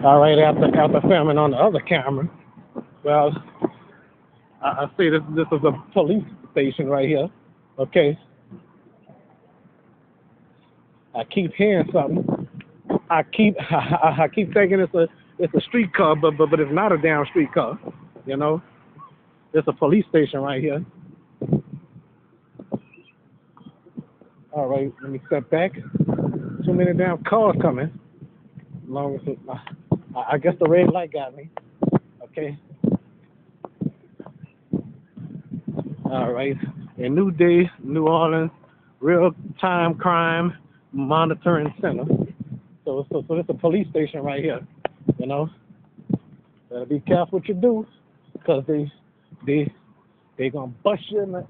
All right, after filming on the other camera, well, I see this is a police station right here. Okay, I keep hearing something. I keep thinking it's a street car, but it's not a damn street car. You know, it's a police station right here. All right, let me step back. Too many damn cars coming. As long as I guess the red light got me. Okay. All right. A new day, New Orleans, real time crime monitoring center. So it's a police station right here. You know, better be careful what you do, because they they gonna bust you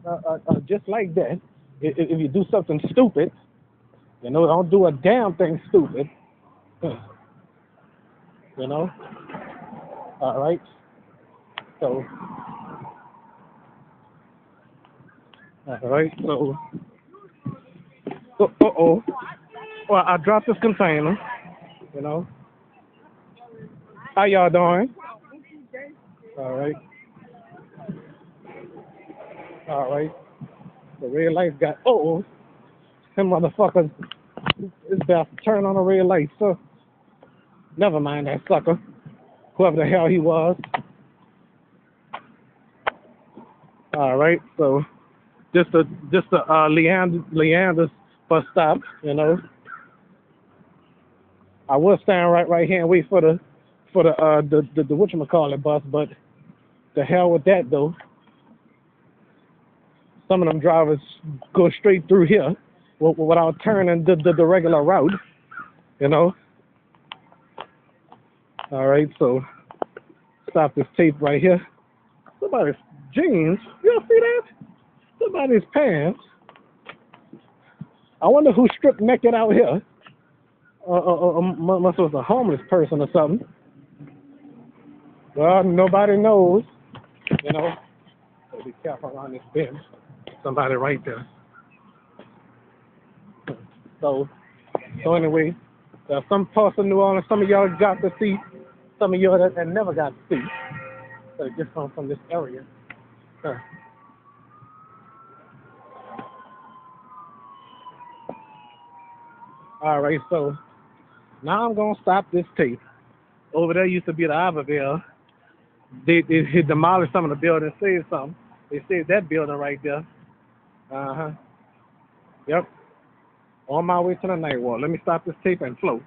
just like that. If you do something stupid, don't do a damn thing stupid. You know. All right. So all right. So oh. Well, I dropped this container. You know. How y'all doing? All right. All right. The red lights got. Them motherfuckers is about to turn on a red light. So never mind that sucker. Whoever the hell he was. All right. So just a Leander's bus stop. I will stand right here and wait for the whatchamacallit bus, but the hell with that though. Some of them drivers go straight through here without turning the regular route. You know. All right, so stop this tape right here. Somebody's jeans. You see that? Somebody's pants. I wonder who stripped naked out here. Must was a homeless person or something. Well, nobody knows. So be careful around this bend. Somebody right there. So anyway, some parts of New Orleans, some of y'all got to see, some of y'all that never got to see. So just from this area. All right, so now I'm gonna stop this tape. Over there used to be the Iberville. They demolished some of the buildings, saved some. They saved that building right there. Yep. On my way to the night walk. Let me stop this tape and float.